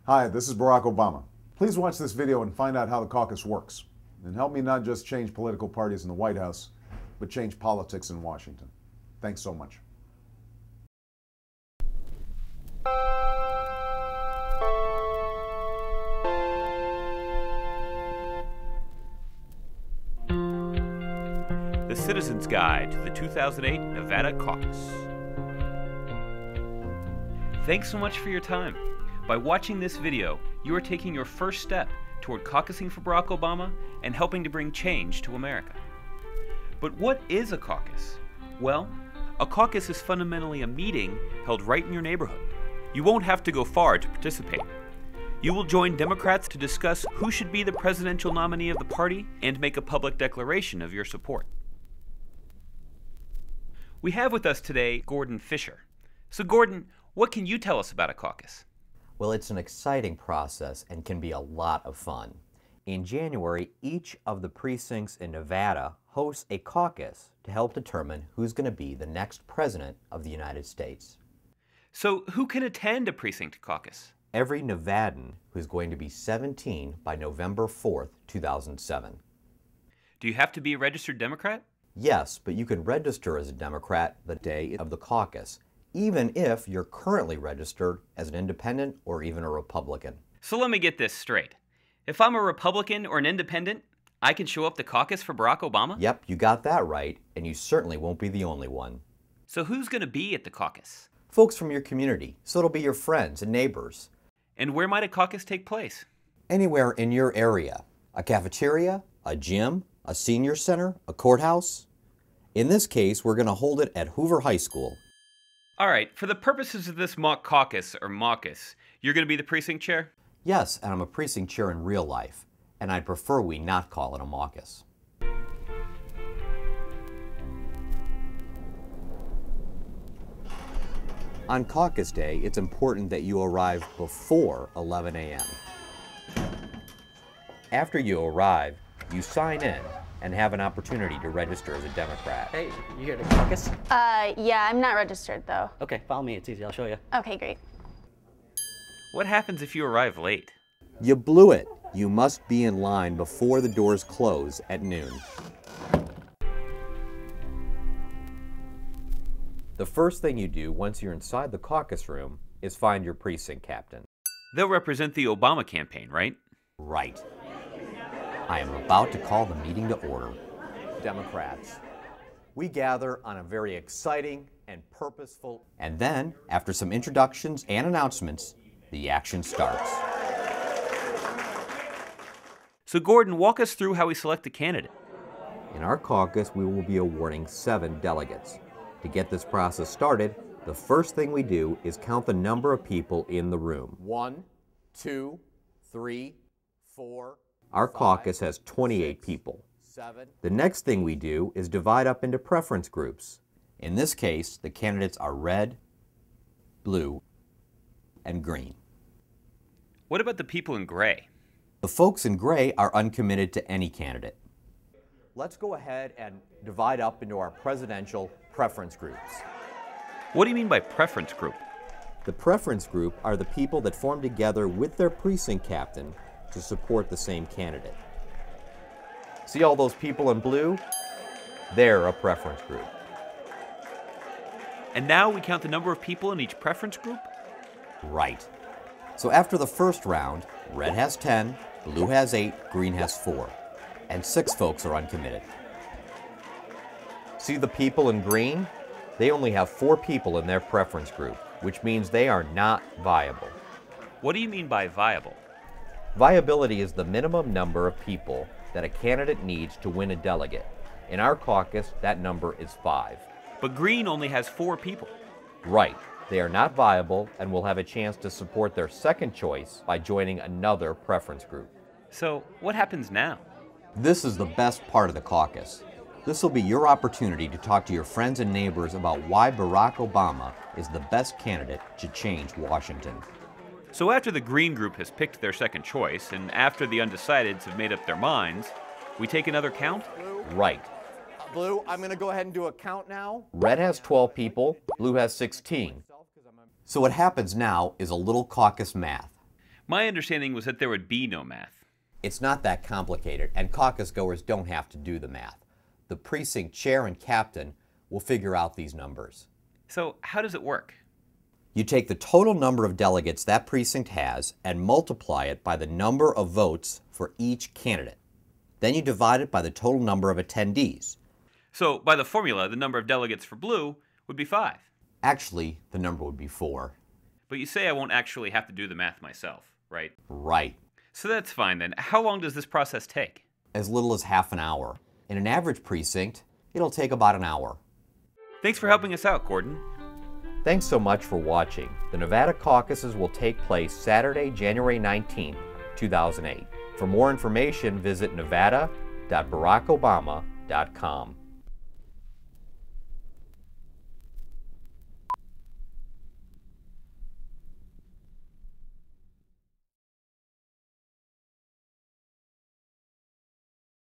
Hi, this is Barack Obama. Please watch this video and find out how the caucus works. And help me not just change political parties in the White House, but change politics in Washington. Thanks so much. The Citizen's Guide to the 2008 Nevada Caucus. Thanks so much for your time. By watching this video, you are taking your first step toward caucusing for Barack Obama and helping to bring change to America. But what is a caucus? Well, a caucus is fundamentally a meeting held right in your neighborhood. You won't have to go far to participate. You will join Democrats to discuss who should be the presidential nominee of the party and make a public declaration of your support. We have with us today Gordon Fisher. So Gordon, what can you tell us about a caucus? Well, it's an exciting process and can be a lot of fun. In January, each of the precincts in Nevada hosts a caucus to help determine who's going to be the next president of the United States. So who can attend a precinct caucus? Every Nevadan who's going to be 17 by November 4th, 2007. Do you have to be a registered Democrat? Yes, but you can register as a Democrat the day of the caucus, even if you're currently registered as an independent or even a Republican. So let me get this straight. If I'm a Republican or an independent, I can show up to caucus for Barack Obama? Yep, you got that right, and you certainly won't be the only one. So who's going to be at the caucus? Folks from your community, so it'll be your friends and neighbors. And where might a caucus take place? Anywhere in your area. A cafeteria, a gym, a senior center, a courthouse. In this case, we're going to hold it at Hoover High School. All right, for the purposes of this mock caucus, or maucus, you're going to be the precinct chair? Yes, and I'm a precinct chair in real life, and I'd prefer we not call it a maucus. On caucus day, it's important that you arrive before 11 a.m. After you arrive, you sign in and have an opportunity to register as a Democrat. Hey, you here to caucus? Yeah, I'm not registered though. Okay, follow me, it's easy, I'll show you. Okay, great. What happens if you arrive late? You blew it. You must be in line before the doors close at noon. The first thing you do once you're inside the caucus room is find your precinct captain. They'll represent the Obama campaign, right? Right. I am about to call the meeting to order. Democrats, we gather on a very exciting and purposeful... And then, after some introductions and announcements, the action starts. So Gordon, walk us through how we select a candidate. In our caucus, we will be awarding 7 delegates. To get this process started, the first thing we do is count the number of people in the room. 1, 2, 3, 4... Our caucus has 28 people. 7. The next thing we do is divide up into preference groups. In this case, the candidates are red, blue, and green. What about the people in gray? The folks in gray are uncommitted to any candidate. Let's go ahead and divide up into our presidential preference groups. What do you mean by preference group? The preference group are the people that form together with their precinct captain to support the same candidate. See all those people in blue? They're a preference group. And now we count the number of people in each preference group? Right. So after the first round, red has 10, blue has 8, green has 4, and 6 folks are uncommitted. See the people in green? They only have 4 people in their preference group, which means they are not viable. What do you mean by viable? Viability is the minimum number of people that a candidate needs to win a delegate. In our caucus, that number is 5. But green only has 4 people. Right. They are not viable and will have a chance to support their second choice by joining another preference group. So what happens now? This is the best part of the caucus. This will be your opportunity to talk to your friends and neighbors about why Barack Obama is the best candidate to change Washington. So after the green group has picked their second choice, and after the undecideds have made up their minds, we take another count? Right. Blue, I'm going to go ahead and do a count now. Red has 12 people, blue has 16. So what happens now is a little caucus math. My understanding was that there would be no math. It's not that complicated, and caucus goers don't have to do the math. The precinct chair and captain will figure out these numbers. So how does it work? You take the total number of delegates that precinct has and multiply it by the number of votes for each candidate. Then you divide it by the total number of attendees. So by the formula, the number of delegates for blue would be 5. Actually, the number would be 4. But you say I won't actually have to do the math myself, right? Right. So that's fine then. How long does this process take? As little as half an hour. In an average precinct, it'll take about an hour. Thanks for helping us out, Gordon. Thanks so much for watching. The Nevada caucuses will take place Saturday, January 19th, 2008. For more information, visit nevada.barackobama.com.